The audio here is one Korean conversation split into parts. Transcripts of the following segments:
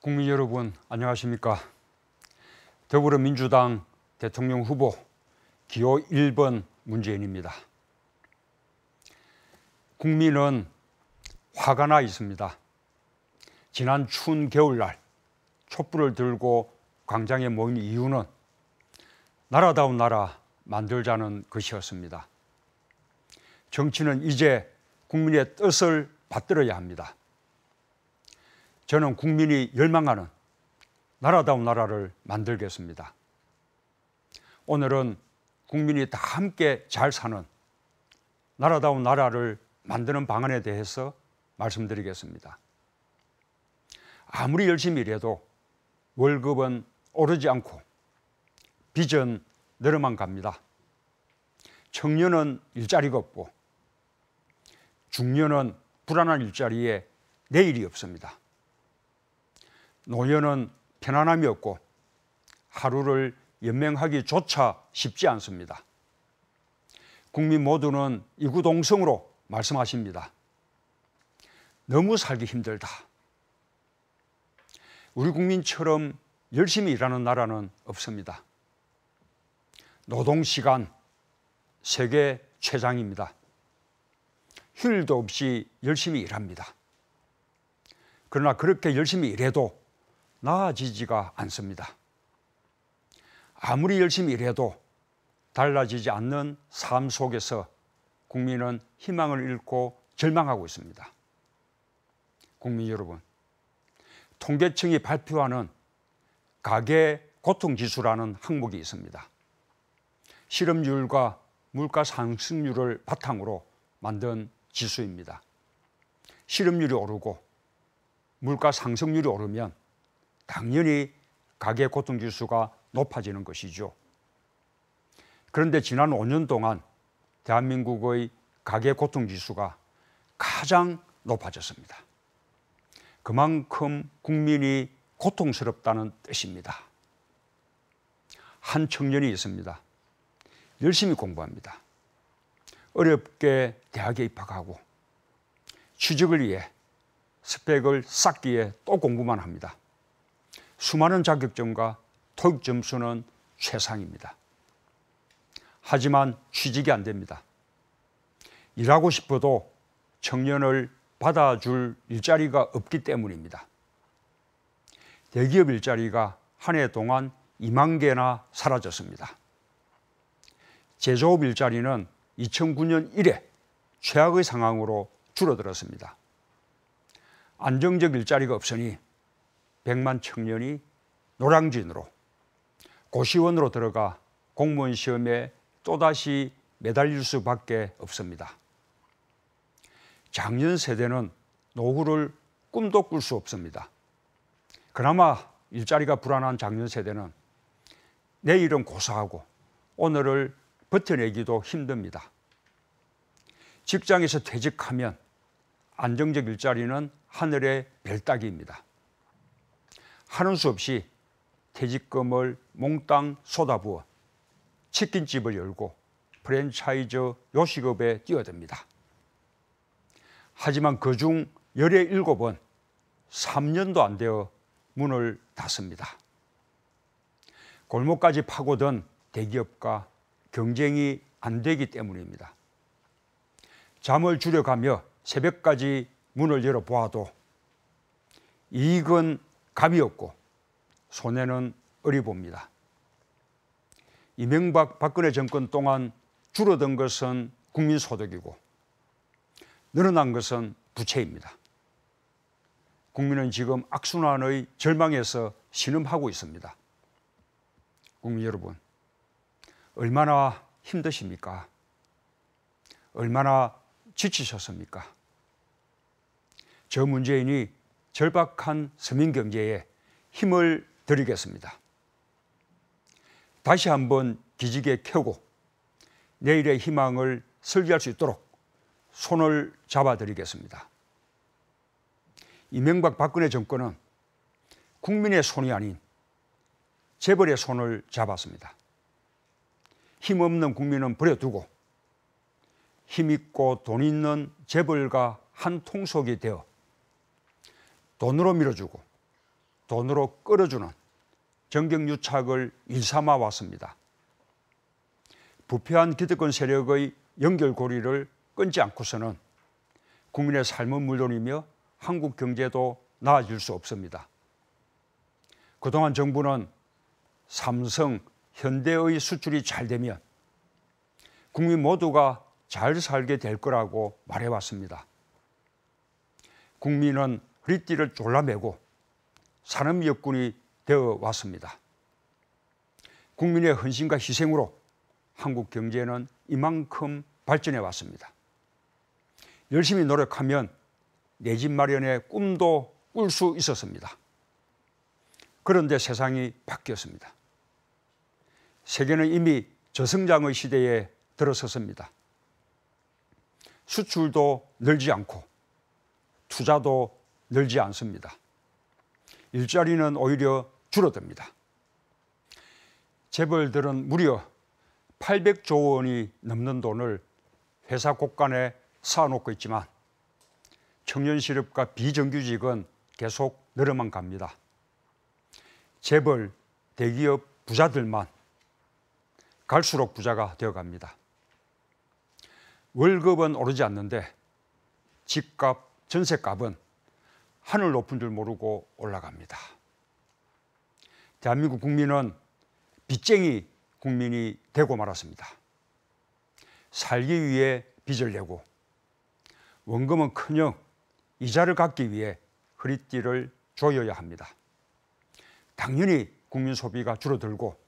국민 여러분 안녕하십니까? 더불어민주당 대통령 후보 기호 1번 문재인입니다. 국민은 화가 나 있습니다. 지난 추운 겨울날 촛불을 들고 광장에 모인 이유는 나라다운 나라 만들자는 것이었습니다. 정치는 이제 국민의 뜻을 받들어야 합니다. 저는 국민이 열망하는 나라다운 나라를 만들겠습니다. 오늘은 국민이 다 함께 잘 사는 나라다운 나라를 만드는 방안에 대해서 말씀드리겠습니다. 아무리 열심히 일해도 월급은 오르지 않고 빚은 늘어만 갑니다. 청년은 일자리가 없고 중년은 불안한 일자리에 내일이 없습니다. 노년은 편안함이 없고 하루를 연명하기조차 쉽지 않습니다. 국민 모두는 이구동성으로 말씀하십니다. 너무 살기 힘들다. 우리 국민처럼 열심히 일하는 나라는 없습니다. 노동시간 세계 최장입니다. 휴일도 없이 열심히 일합니다. 그러나 그렇게 열심히 일해도 나아지지가 않습니다. 아무리 열심히 일해도 달라지지 않는 삶 속에서 국민은 희망을 잃고 절망하고 있습니다. 국민 여러분, 통계청이 발표하는 가계 고통지수라는 항목이 있습니다. 실업률과 물가 상승률을 바탕으로 만든 지수입니다. 실업률이 오르고 물가 상승률이 오르면 당연히 가계 고통지수가 높아지는 것이죠. 그런데 지난 5년 동안 대한민국의 가계 고통지수가 가장 높아졌습니다. 그만큼 국민이 고통스럽다는 뜻입니다. 한 청년이 있습니다. 열심히 공부합니다. 어렵게 대학에 입학하고 취직을 위해 스펙을 쌓기 위해 또 공부만 합니다. 수많은 자격증과 토익 점수는 최상입니다. 하지만 취직이 안 됩니다. 일하고 싶어도 청년을 받아줄 일자리가 없기 때문입니다. 대기업 일자리가 한 해 동안 2만 개나 사라졌습니다. 제조업 일자리는 2009년 이래 최악의 상황으로 줄어들었습니다. 안정적 일자리가 없으니 100만 청년이 노량진으로 고시원으로 들어가 공무원 시험에 또다시 매달릴 수밖에 없습니다. 장년 세대는 노후를 꿈도 꿀 수 없습니다. 그나마 일자리가 불안한 장년 세대는 내일은 고사하고 오늘을 버텨내기도 힘듭니다. 직장에서 퇴직하면 안정적 일자리는 하늘의 별 따기입니다. 하는 수 없이 퇴직금을 몽땅 쏟아부어 치킨집을 열고 프랜차이즈 요식업에 뛰어듭니다. 하지만 그중 17은 3년도 안 되어 문을 닫습니다. 골목까지 파고든 대기업과 경쟁이 안 되기 때문입니다. 잠을 줄여가며 새벽까지 문을 열어보아도 이익은 값이 없고 손해는 어리봅니다. 이명박 박근혜 정권 동안 줄어든 것은 국민소득이고 늘어난 것은 부채입니다. 국민은 지금 악순환의 절망에서 신음하고 있습니다. 국민 여러분, 얼마나 힘드십니까? 얼마나 지치셨습니까? 저 문재인이 절박한 서민경제에 힘을 드리겠습니다. 다시 한번 기지개 켜고 내일의 희망을 설계할 수 있도록 손을 잡아드리겠습니다. 이명박 박근혜 정권은 국민의 손이 아닌 재벌의 손을 잡았습니다. 힘없는 국민은 버려두고 힘있고 돈 있는 재벌과 한 통속이 되어 돈으로 밀어주고 돈으로 끌어주는 정경유착을 일삼아 왔습니다. 부패한 기득권 세력의 연결고리를 끊지 않고서는 국민의 삶은 물론이며 한국 경제도 나아질 수 없습니다. 그동안 정부는 삼성, 현대의 수출이 잘 되면 국민 모두가 잘 살게 될 거라고 말해왔습니다. 국민은 허리띠를 졸라매고 산업여군이 되어 왔습니다. 국민의 헌신과 희생으로 한국 경제는 이만큼 발전해 왔습니다. 열심히 노력하면 내 집 마련의 꿈도 꿀 수 있었습니다. 그런데 세상이 바뀌었습니다. 세계는 이미 저성장의 시대에 들어섰습니다. 수출도 늘지 않고 투자도 늘지 않습니다. 일자리는 오히려 줄어듭니다. 재벌들은 무려 800조 원이 넘는 돈을 회사 곳간에 쌓아놓고 있지만 청년 실업과 비정규직은 계속 늘어만 갑니다. 재벌, 대기업 부자들만 갈수록 부자가 되어갑니다. 월급은 오르지 않는데 집값, 전셋값은 하늘 높은 줄 모르고 올라갑니다. 대한민국 국민은 빚쟁이 국민이 되고 말았습니다. 살기 위해 빚을 내고 원금은커녕 이자를 갚기 위해 허리띠를 조여야 합니다. 당연히 국민 소비가 줄어들고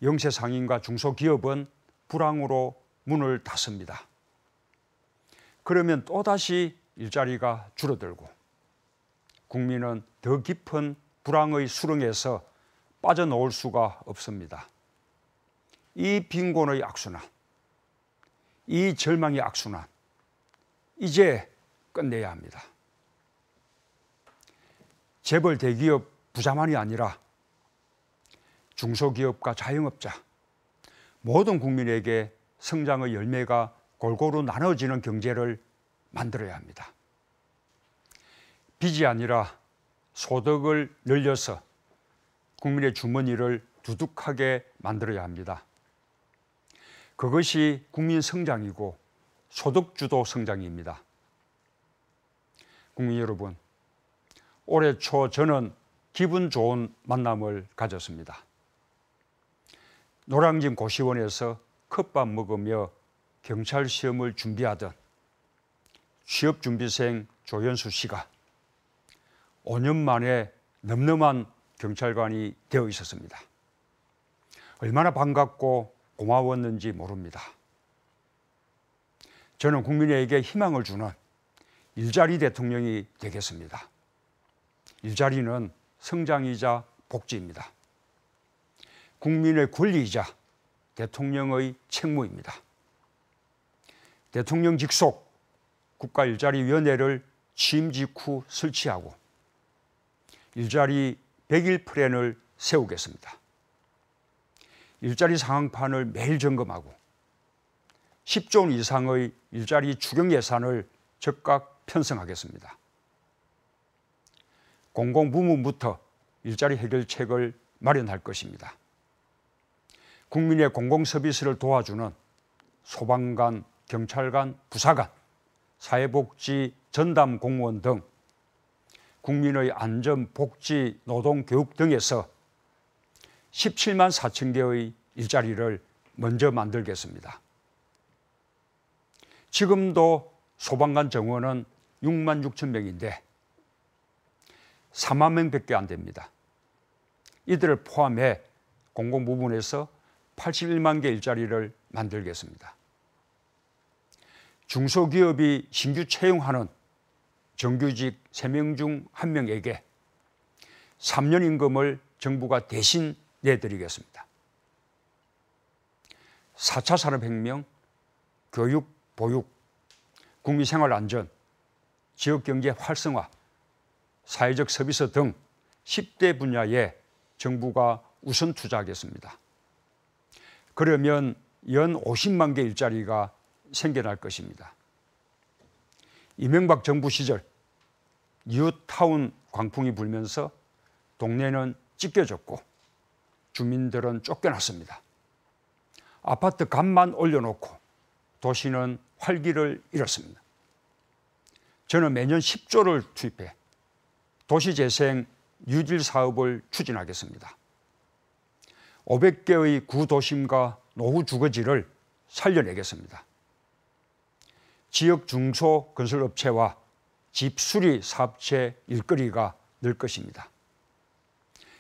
영세 상인과 중소기업은 불황으로 문을 닫습니다. 그러면 또다시 일자리가 줄어들고 국민은 더 깊은 불황의 수렁에서 빠져나올 수가 없습니다. 이 빈곤의 악순환, 이 절망의 악순환, 이제 끝내야 합니다. 재벌 대기업 부자만이 아니라 중소기업과 자영업자, 모든 국민에게 성장의 열매가 골고루 나눠지는 경제를 만들어야 합니다. 빚이 아니라 소득을 늘려서 국민의 주머니를 두둑하게 만들어야 합니다. 그것이 국민 성장이고 소득주도 성장입니다. 국민 여러분, 올해 초 저는 기분 좋은 만남을 가졌습니다. 노량진 고시원에서 컵밥 먹으며 경찰 시험을 준비하던 취업준비생 조연수 씨가 5년 만에 늠름한 경찰관이 되어 있었습니다. 얼마나 반갑고 고마웠는지 모릅니다. 저는 국민에게 희망을 주는 일자리 대통령이 되겠습니다. 일자리는 성장이자 복지입니다. 국민의 권리이자 대통령의 책무입니다. 대통령 직속 국가일자리위원회를 취임 직후 설치하고 일자리 100일 플랜을 세우겠습니다. 일자리 상황판을 매일 점검하고 10조 원 이상의 일자리 추경 예산을 적각 편성하겠습니다. 공공부문부터 일자리 해결책을 마련할 것입니다. 국민의 공공서비스를 도와주는 소방관, 경찰관, 부사관, 사회복지 전담 공무원 등 국민의 안전, 복지, 노동, 교육 등에서 17만 4천 개의 일자리를 먼저 만들겠습니다. 지금도 소방관 정원은 6만 6천 명인데 4만 명밖에 안 됩니다. 이들을 포함해 공공부문에서 81만 개 일자리를 만들겠습니다. 중소기업이 신규 채용하는 정규직 3명 중 1명에게 3년 임금을 정부가 대신 내드리겠습니다. 4차 산업혁명, 교육, 보육, 국민생활안전, 지역경제 활성화, 사회적 서비스 등 10대 분야에 정부가 우선 투자하겠습니다. 그러면 연 50만 개 일자리가 생겨날 것입니다. 이명박 정부 시절 뉴타운 광풍이 불면서 동네는 찢겨졌고 주민들은 쫓겨났습니다. 아파트 값만 올려놓고 도시는 활기를 잃었습니다. 저는 매년 10조를 투입해 도시재생 뉴딜 사업을 추진하겠습니다. 500개의 구도심과 노후 주거지를 살려내겠습니다. 지역 중소건설업체와 집수리 사업체 일거리가 늘 것입니다.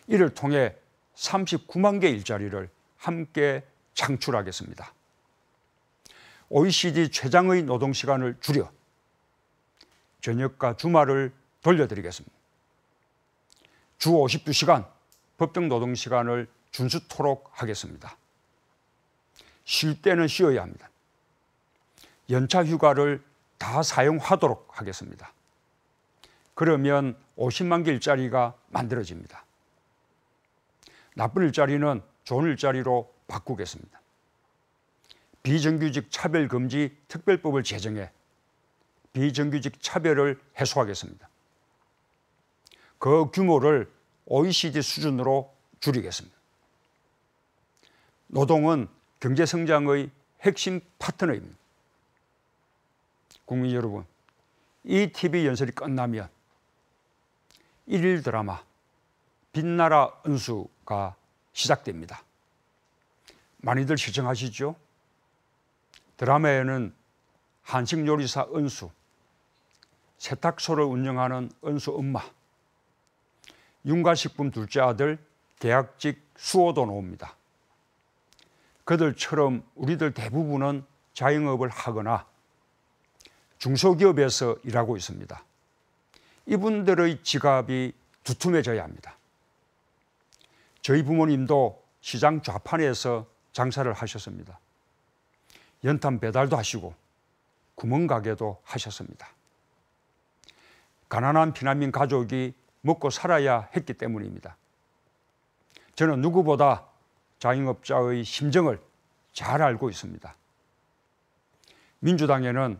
이를 통해 39만 개 일자리를 함께 창출하겠습니다. OECD 최장의 노동시간을 줄여 저녁과 주말을 돌려드리겠습니다. 주 52시간 법정 노동시간을 준수토록 하겠습니다. 쉴 때는 쉬어야 합니다. 연차 휴가를 다 사용하도록 하겠습니다. 그러면 50만 개 일자리가 만들어집니다. 나쁜 일자리는 좋은 일자리로 바꾸겠습니다. 비정규직 차별금지 특별법을 제정해 비정규직 차별을 해소하겠습니다. 그 규모를 OECD 수준으로 줄이겠습니다. 노동은 경제성장의 핵심 파트너입니다. 국민 여러분, 이 TV 연설이 끝나면 1일 드라마 빛나라 은수가 시작됩니다. 많이들 시청하시죠? 드라마에는 한식 요리사 은수, 세탁소를 운영하는 은수 엄마, 윤가식품 둘째 아들 계약직 수호도 나옵니다. 그들처럼 우리들 대부분은 자영업을 하거나 중소기업에서 일하고 있습니다. 이분들의 지갑이 두툼해져야 합니다. 저희 부모님도 시장 좌판에서 장사를 하셨습니다. 연탄 배달도 하시고 구멍가게도 하셨습니다. 가난한 피난민 가족이 먹고 살아야 했기 때문입니다. 저는 누구보다 자영업자의 심정을 잘 알고 있습니다. 민주당에는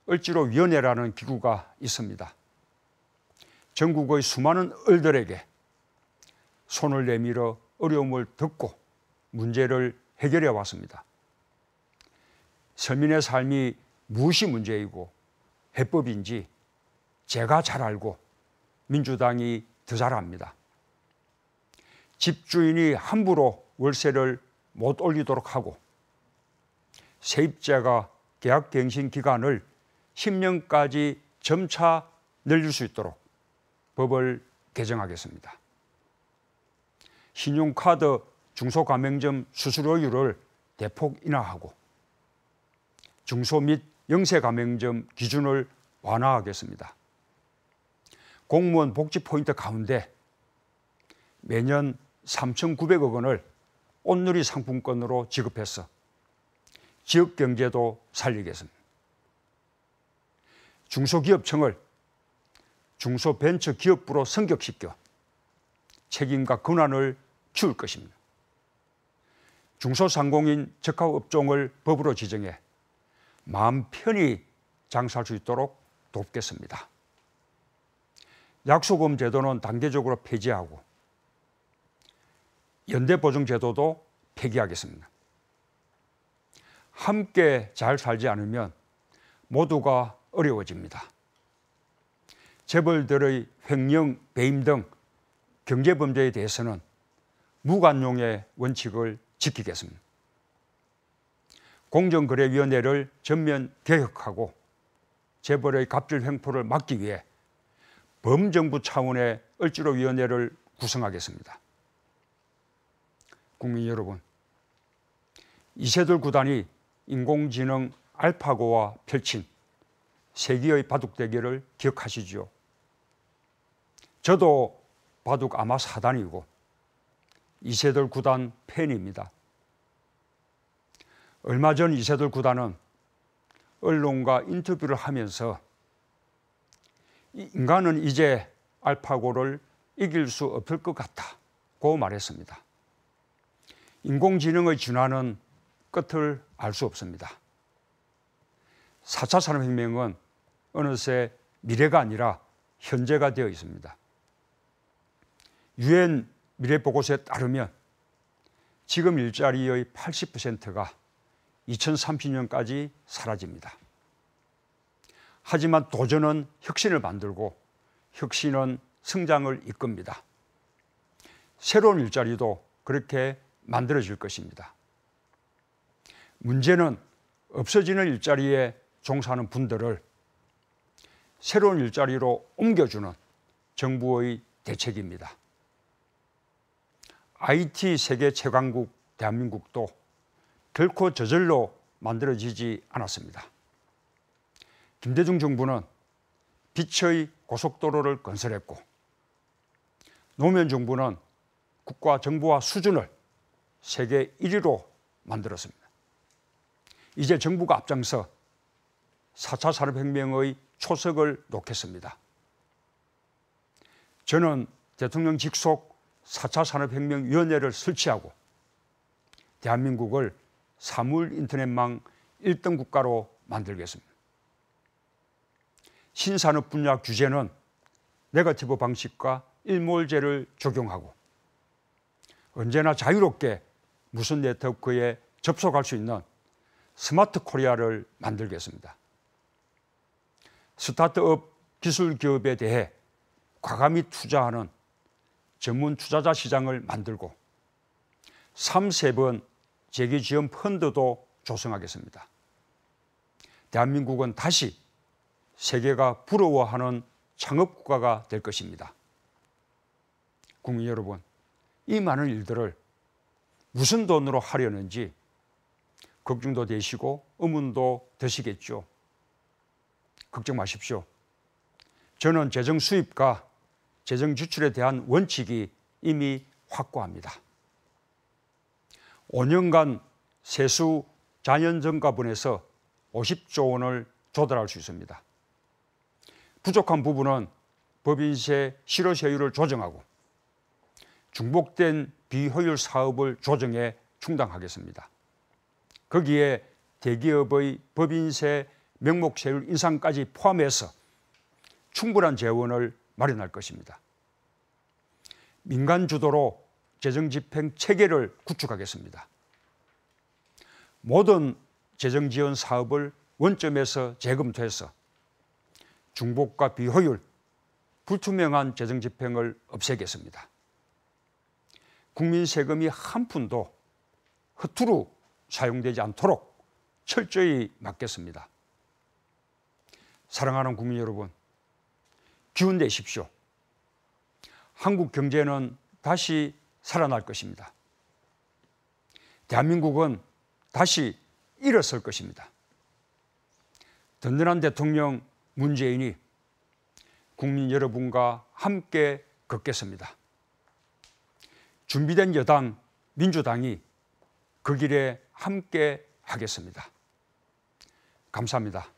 을지로위원회라는 기구가 있습니다. 전국의 수많은 을들에게 손을 내밀어 어려움을 듣고 문제를 해결해 왔습니다. 서민의 삶이 무엇이 문제이고 해법인지 제가 잘 알고 민주당이 더 잘 압니다. 집주인이 함부로 월세를 못 올리도록 하고 세입자가 계약갱신 기간을 10년까지 점차 늘릴 수 있도록 법을 개정하겠습니다. 신용카드 중소가맹점 수수료율을 대폭 인하하고 중소 및 영세가맹점 기준을 완화하겠습니다. 공무원 복지 포인트 가운데 매년 3,900억 원을 온누리 상품권으로 지급해서 지역경제도 살리겠습니다. 중소기업청을 중소벤처기업부로 승격시켜 책임과 권한을 키울 것입니다. 중소상공인 적합업종을 법으로 지정해 마음 편히 장사할 수 있도록 돕겠습니다. 약소금 제도는 단계적으로 폐지하고 연대보증제도도 폐기하겠습니다. 함께 잘 살지 않으면 모두가 어려워집니다. 재벌들의 횡령, 배임 등 경제범죄에 대해서는 무관용의 원칙을 지키겠습니다. 공정거래위원회를 전면 개혁하고 재벌의 갑질 횡포를 막기 위해 범정부 차원의 을지로위원회를 구성하겠습니다. 국민 여러분, 이세돌 구단이 인공지능 알파고와 펼친 세기의 바둑 대결을 기억하시죠? 저도 바둑 아마 4단이고 이세돌 구단 팬입니다. 얼마 전 이세돌 구단은 언론과 인터뷰를 하면서 인간은 이제 알파고를 이길 수 없을 것 같다고 말했습니다. 인공지능의 진화는 끝을 알 수 없습니다. 4차 산업혁명은 어느새 미래가 아니라 현재가 되어 있습니다. 유엔 미래보고서에 따르면 지금 일자리의 80%가 2030년까지 사라집니다. 하지만 도전은 혁신을 만들고 혁신은 성장을 이끕니다. 새로운 일자리도 그렇게 만들어질 것입니다. 문제는 없어지는 일자리에 종사하는 분들을 새로운 일자리로 옮겨주는 정부의 대책입니다. IT 세계 최강국 대한민국도 결코 저절로 만들어지지 않았습니다. 김대중 정부는 빛의 고속도로를 건설했고 노무현 정부는 국가 정보화 수준을 세계 1위로 만들었습니다. 이제 정부가 앞장서 4차 산업혁명의 초석을 놓겠습니다. 저는 대통령 직속 4차 산업혁명위원회를 설치하고 대한민국을 사물 인터넷망 1등 국가로 만들겠습니다. 신산업 분야 규제는 네거티브 방식과 일몰제를 적용하고 언제나 자유롭게 무선 네트워크에 접속할 수 있는 스마트 코리아를 만들겠습니다. 스타트업 기술 기업에 대해 과감히 투자하는 전문 투자자 시장을 만들고 3세번 재기지원 펀드도 조성하겠습니다. 대한민국은 다시 세계가 부러워하는 창업국가가 될 것입니다. 국민 여러분, 이 많은 일들을 무슨 돈으로 하려는지 걱정도 되시고 의문도 드시겠죠. 걱정 마십시오. 저는 재정 수입과 재정 지출에 대한 원칙이 이미 확고합니다. 5년간 세수 자연증가분에서 50조 원을 조달할 수 있습니다. 부족한 부분은 법인세 실효세율을 조정하고 중복된 비효율 사업을 조정해 충당하겠습니다. 거기에 대기업의 법인세 명목세율 인상까지 포함해서 충분한 재원을 마련할 것입니다. 민간 주도로 재정집행 체계를 구축하겠습니다. 모든 재정지원 사업을 원점에서 재검토해서 중복과 비효율, 불투명한 재정집행을 없애겠습니다. 국민 세금이 한 푼도 허투루 사용되지 않도록 철저히 막겠습니다. 사랑하는 국민 여러분, 기운 내십시오. 한국 경제는 다시 살아날 것입니다. 대한민국은 다시 일어설 것입니다. 든든한 대통령 문재인이 국민 여러분과 함께 걷겠습니다. 준비된 여당 민주당이 그 길에 함께 하겠습니다. 감사합니다.